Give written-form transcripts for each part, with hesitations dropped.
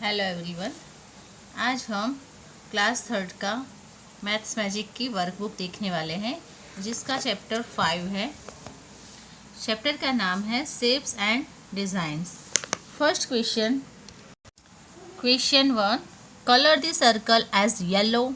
Hello everyone. आज हम class 3 का मैथ्स मैजिक की वर्कबुक देखने वाले हैं, जिसका चैप्टर 5 है। चैप्टर का नाम है shapes and designs. First question 1, colour the circle as yellow.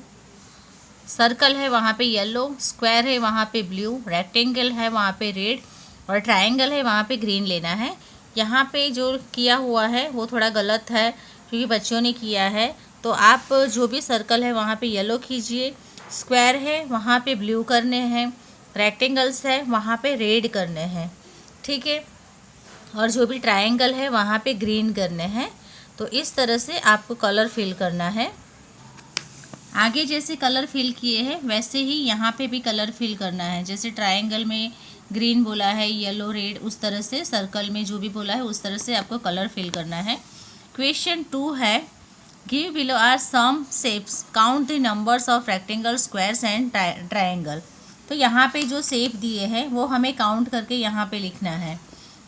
Circle है वहाँ पे येलो, स्क्वायर है वहाँ पे ब्लू, रेक्टेंगल है वहाँ पे रेड और ट्रायंगल है वहाँ पे ग्रीन लेना है। यहाँ पे जो किया हुआ है वो थोड़ा गलत है क्योंकि बच्चों ने किया है। तो आप जो भी सर्कल है वहाँ पे येलो कीजिए, स्क्वायर है वहाँ पे ब्लू करने हैं, रेक्टेंगल्स है वहाँ पे रेड करने हैं, ठीक है। और जो भी ट्रायंगल है वहाँ पे ग्रीन करने हैं। तो इस तरह से आपको कलर फिल करना है। आगे जैसे कलर फिल किए हैं वैसे ही यहाँ पे भी कलर फिल करना है। जैसे ट्रायंगल में ग्रीन बोला है, येलो, रेड, उस तरह से सर्कल में जो भी बोला है उस तरह से आपको कलर फिल करना है। क्वेश्चन 2 है, give below are some shapes, count the numbers of rectangle, squares and triangle. तो यहाँ पे जो शेप दिए हैं वो हमें काउंट करके यहाँ पे लिखना है।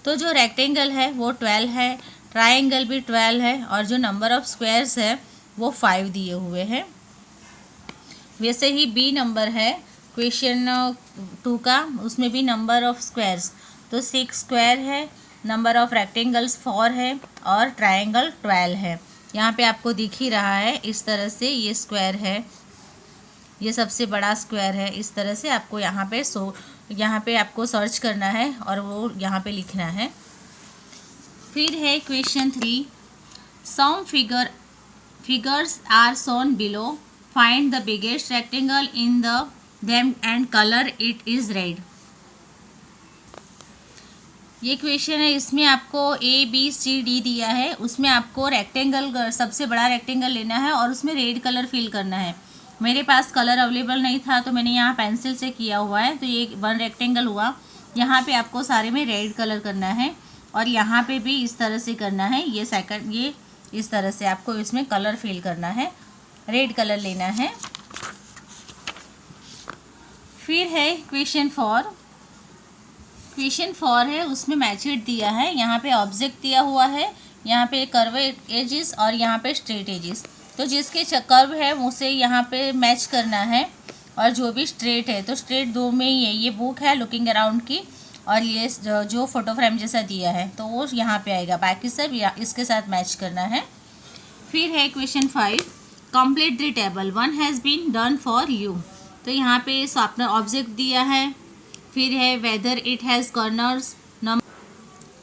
तो जो रेक्टेंगल है वो 12 है, ट्रायंगल भी 12 है और जो नंबर ऑफ स्क्वायर्स है वो 5 दिए हुए हैं। वैसे ही बी नंबर है क्वेश्चन 2 का, उसमें भी नंबर ऑफ स्क्वायर्स तो 6 स्क्वायर है, नंबर ऑफ रेक्टेंगल्स 4 है और ट्रायंगल 12 है। यहाँ पे आपको दिख ही रहा है इस तरह से, ये स्क्वायर है, ये सबसे बड़ा स्क्वायर है। इस तरह से आपको यहाँ पे आपको सर्च करना है और वो यहाँ पे लिखना है। फिर है question 3, some figures are shown below, find the biggest rectangle in them and color it is red। ये क्वेश्चन है, इसमें आपको ABCD दिया है, उसमें आपको रेक्टेंगल, सबसे बड़ा रेक्टेंगल लेना है और उसमें रेड कलर फिल करना है। मेरे पास कलर अवेलेबल नहीं था तो मैंने यहाँ पेंसिल से किया हुआ है। तो ये 1 रेक्टेंगल हुआ, यहाँ पे आपको सारे में रेड कलर करना है और यहाँ पे भी इस तरह से करना है। ये इस तरह से आपको इसमें कलर फिल करना है, रेड कलर लेना है। फिर है क्वेश्चन 4 है, उसमें मैचेड दिया है। यहाँ पे ऑब्जेक्ट दिया हुआ है, यहाँ पे कर्व एजेस और यहाँ पे स्ट्रेट एजेस। तो जिसके कर्व है उसे यहाँ पे मैच करना है और जो भी स्ट्रेट है तो स्ट्रेट 2 में ही है। ये बुक है लुकिंग अराउंड की और ये जो फोटो फ्रेम जैसा दिया है तो वो यहाँ पे आएगा, बाकी सब इसके साथ मैच करना है। फिर है question 5, complete the table, 1 has been done for you. तो यहाँ पे शार्पनर ऑब्जेक्ट दिया है। फिर है वेदर इट हैज़ कॉर्नर्स,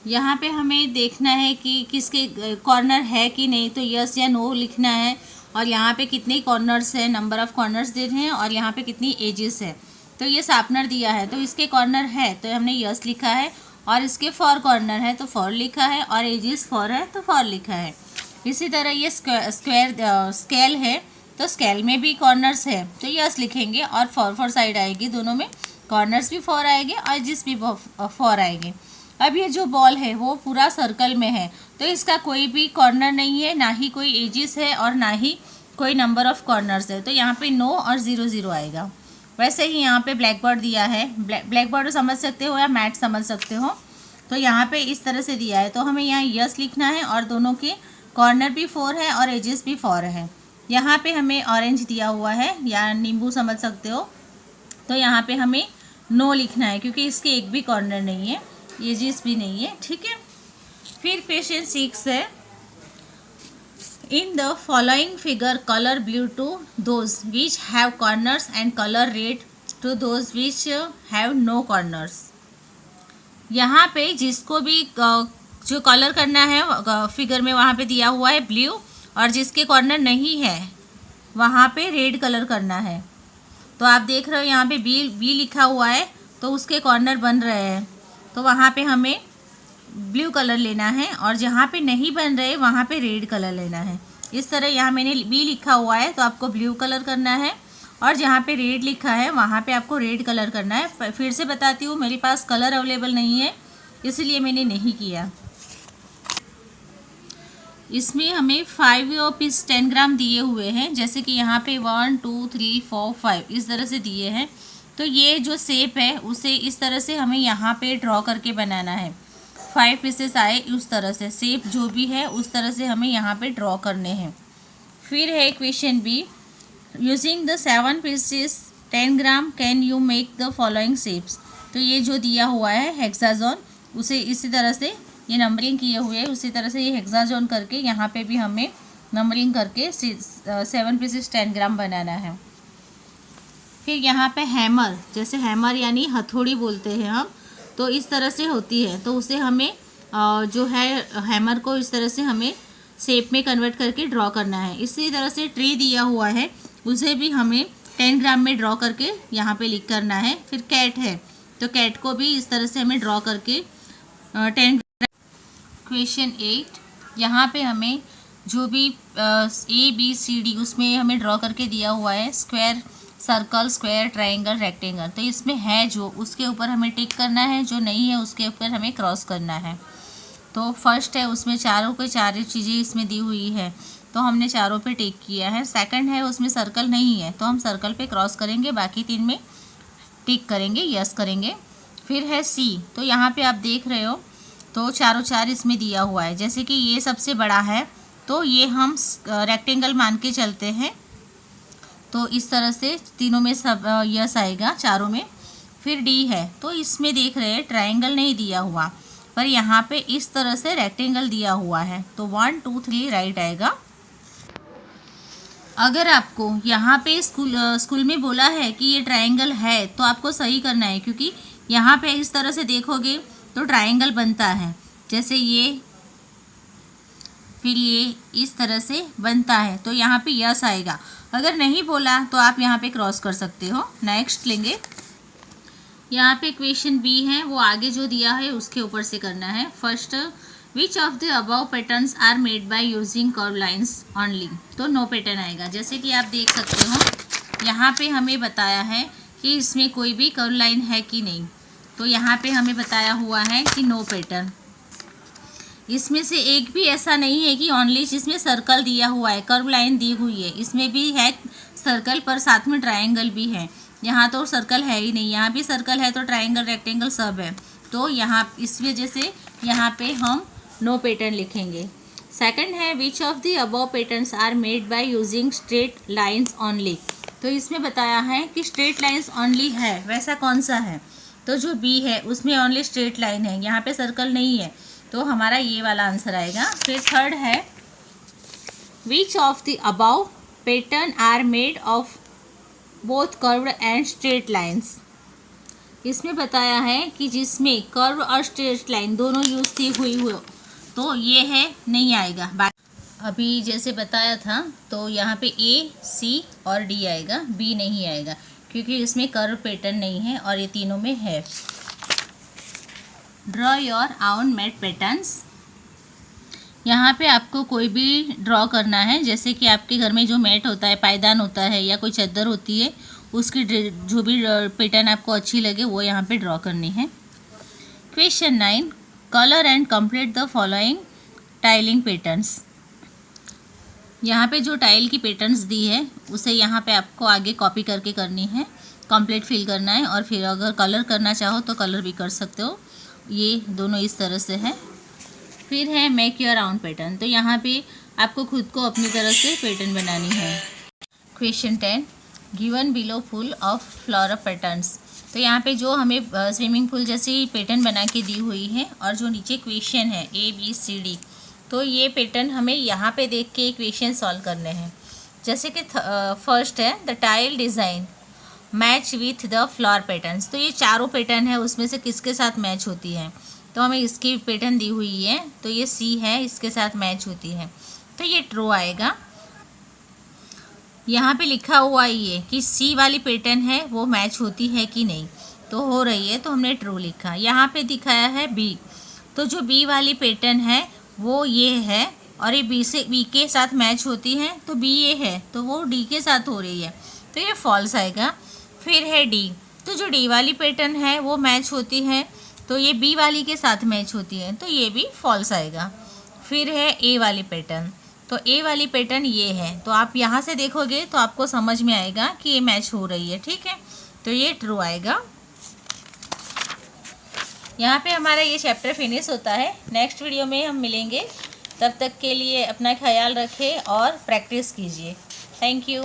यहाँ पे हमें देखना है कि किसके कॉर्नर है कि नहीं, तो यस या नो लिखना है। और यहाँ पे कितने कॉर्नर्स है, नंबर ऑफ कॉर्नर्स दे रहे हैं और यहाँ पे कितनी एजेस है। तो ये शार्पनर दिया है तो इसके कॉर्नर है तो हमने यस लिखा है और इसके 4 कॉर्नर है तो 4 लिखा है और एजेस 4 है तो 4 लिखा है। इसी तरह ये स्केल है तो स्केल में भी कॉर्नर्स है तो यस लिखेंगे और 4 साइड आएगी, दोनों में कॉर्नर्स भी 4 आएंगे और एजेस भी 4 आएंगे। अब ये जो बॉल है वो पूरा सर्कल में है तो इसका कोई भी कॉर्नर नहीं है, ना ही कोई एजेस है और ना ही कोई नंबर ऑफ कॉर्नर्स है। तो यहाँ पे 9 और 0 0 आएगा। वैसे ही यहाँ पे ब्लैक बोर्ड दिया है, ब्लैक बोर्ड समझ सकते हो या मैट समझ सकते हो। तो यहाँ पे इस तरह से दिया है तो हमें यहाँ यस लिखना है और दोनों के कॉर्नर भी 4 है और एजेस भी 4 है। यहाँ पे हमें ऑरेंज दिया हुआ है या नींबू समझ सकते हो, तो यहाँ पे हमें नो लिखना है क्योंकि इसके एक भी कॉर्नर नहीं है, एजेस भी नहीं है, ठीक है। फिर क्वेश्चन 6 है, in the following figure colour blue to those which have corners and colour red to those which have no corners. यहाँ पे जिसको भी जो कलर करना है फिगर में वहाँ पे दिया हुआ है ब्लू और जिसके कॉर्नर नहीं है वहाँ पे रेड कलर करना है। तो आप देख रहे हो यहाँ पे बी लिखा हुआ है तो उसके कॉर्नर बन रहे हैं तो वहाँ पे हमें ब्लू कलर लेना है और जहाँ पे नहीं बन रहे वहाँ पे रेड कलर लेना है। इस तरह यहाँ मैंने बी लिखा हुआ है तो आपको ब्लू कलर करना है और जहाँ पे रेड लिखा है वहाँ पे आपको रेड कलर करना है। फिर से बताती हूँ, मेरे पास कलर अवेलेबल नहीं है इसलिए मैंने नहीं किया। इसमें हमें 5 पीस 10 ग्राम दिए हुए हैं, जैसे कि यहाँ पे 1 2 3 4 5 इस तरह से दिए हैं। तो ये जो शेप है उसे इस तरह से हमें यहाँ पे ड्रॉ करके बनाना है। 5 पीसेस आए उस तरह से, शेप जो भी है उस तरह से हमें यहाँ पे ड्रॉ करने हैं। फिर है question B, using the 7 pieces 10 gram can you make the following shapes. तो ये जो दिया हुआ है हेक्साजोन, उसे इसी तरह से ये नंबरिंग किए हुए है, उसी तरह से ये हेक्साजोन करके यहाँ पे भी हमें नंबरिंग करके 7 पीसेस 10 ग्राम बनाना है। फिर यहाँ पे हैमर, जैसे हैमर यानी हथौड़ी बोलते हैं हम, तो इस तरह से होती है, तो उसे हमें जो है हैमर को इस तरह से हमें शेप में कन्वर्ट करके ड्रॉ करना है। इसी तरह से ट्री दिया हुआ है, उसे भी हमें 10 ग्राम में ड्रॉ करके यहाँ पे लिख करना है। फिर कैट है, तो कैट को भी इस तरह से हमें ड्रॉ करके 10 ग्राम। क्वेश्चन 8, यहाँ पे हमें जो भी ABCD उसमें हमें ड्रॉ करके दिया हुआ है, square, circle, square, triangle, rectangle, तो इसमें है जो उसके ऊपर हमें टिक करना है, जो नहीं है उसके ऊपर हमें क्रॉस करना है। तो फर्स्ट है उसमें चारों के चारों चीज़ें इसमें दी हुई है, तो हमने चारों पे टिक किया है। सेकंड है उसमें सर्कल नहीं है, तो हम सर्कल पे क्रॉस करेंगे, बाकी 3 में टिक करेंगे, यस करेंगे। फिर है C, तो यहाँ पे आप देख रहे हो तो चारों चार इसमें दिया हुआ है, जैसे कि ये सबसे बड़ा है तो ये हम रेक्टेंगल मान के चलते हैं, तो इस तरह से तीनों में सब यस आएगा, चारों में। फिर D है, तो इसमें देख रहे हैं ट्रायंगल नहीं दिया हुआ, पर यहाँ पे इस तरह से रेक्टेंगल दिया हुआ है, तो 1 2 3 राइट आएगा। अगर आपको यहाँ पे स्कूल में बोला है कि ये ट्रायंगल है, तो आपको सही करना है, क्योंकि यहाँ पे इस तरह से देखोगे तो ट्रायंगल बनता है, जैसे ये, फिर ये इस तरह से बनता है, तो यहाँ पे यस आएगा। अगर नहीं बोला तो आप यहाँ पे क्रॉस कर सकते हो। नेक्स्ट लेंगे, यहाँ पे क्वेश्चन बी है, वो आगे जो दिया है उसके ऊपर से करना है। First, which of the above patterns are made by using curve lines only, तो नो पैटर्न आएगा। जैसे कि आप देख सकते हो यहाँ पे हमें बताया है कि इसमें कोई भी कर्व लाइन है कि नहीं, तो यहाँ पे हमें बताया हुआ है कि नो पैटर्न। इसमें से एक भी ऐसा नहीं है कि ओनली जिसमें सर्कल दिया हुआ है, कर्व लाइन दी हुई है, इसमें भी है सर्कल पर साथ में ट्रायंगल भी है। यहाँ तो सर्कल है ही नहीं, यहाँ भी सर्कल है तो ट्रायंगल, रेक्टेंगल सब है, तो यहाँ इस वजह से यहाँ पे हम नो पैटर्न लिखेंगे। सेकंड है, which of the above patterns are made by using straight lines only, तो इसमें बताया है कि स्ट्रेट लाइंस ओनली है, वैसा कौन सा है, तो जो बी है उसमें ओनली स्ट्रेट लाइन है, यहाँ पे सर्कल नहीं है, तो हमारा ये वाला आंसर आएगा। फिर थर्ड है, which of the above pattern are made of both curved and straight lines, इसमें बताया है कि जिसमें कर्व और स्ट्रेट लाइन दोनों यूज की हुई हो, तो ये है, नहीं आएगा। अभी जैसे बताया था तो यहाँ पे A, C और D आएगा, B नहीं आएगा, क्योंकि इसमें कर्व पैटर्न नहीं है और ये तीनों में है। Draw your own mat patterns, यहाँ पे आपको कोई भी ड्रॉ करना है, जैसे कि आपके घर में जो मैट होता है, पायदान होता है या कोई चादर होती है, उसकी जो भी पैटर्न आपको अच्छी लगे वो यहाँ पे ड्रॉ करनी है। Question 9, colour and complete the following tiling patterns, यहाँ पे जो टाइल की पैटर्न्स दी है उसे यहाँ पे आपको आगे कॉपी करके करनी है, कंप्लीट फिल करना है, और फिर अगर कलर करना चाहो तो कलर भी कर सकते हो, ये दोनों इस तरह से है। फिर है मेक योर ओन पैटर्न, तो यहाँ पे आपको खुद को अपनी तरह से पैटर्न बनानी है। Question 10, given below full of floral patterns, तो यहाँ पे जो हमें स्विमिंग पूल जैसी पैटर्न बना के दी हुई है, और जो नीचे क्वेश्चन है ABCD, तो ये पैटर्न हमें यहाँ पे देख के क्वेश्चन सॉल्व करने हैं। जैसे कि फर्स्ट है, the tile design match with the flower patterns, तो ये चारों पैटर्न है, उसमें से किसके साथ मैच होती है, तो हमें इसकी पैटर्न दी हुई है, तो ये C है, इसके साथ मैच होती है, तो ये ट्रू आएगा। यहाँ पे लिखा हुआ ये कि C वाली पैटर्न है वो मैच होती है कि नहीं, तो हो रही है, तो हमने ट्रू लिखा। यहाँ पे दिखाया है B, तो जो B वाली पैटर्न है वो ये है, और ये B के साथ मैच होती है, तो B ये है, तो वो D के साथ हो रही है, तो ये फॉल्स आएगा। फिर है D, तो जो D वाली पैटर्न है वो मैच होती है, तो ये B वाली के साथ मैच होती है, तो ये भी फॉल्स आएगा। फिर है A वाली पैटर्न, तो A वाली पैटर्न ये है, तो आप यहाँ से देखोगे तो आपको समझ में आएगा कि ये मैच हो रही है, ठीक है, तो ये ट्रू आएगा। यहाँ पे हमारा ये चैप्टर फिनिश होता है। नेक्स्ट वीडियो में हम मिलेंगे, तब तक के लिए अपना ख्याल रखें और प्रैक्टिस कीजिए। Thank you.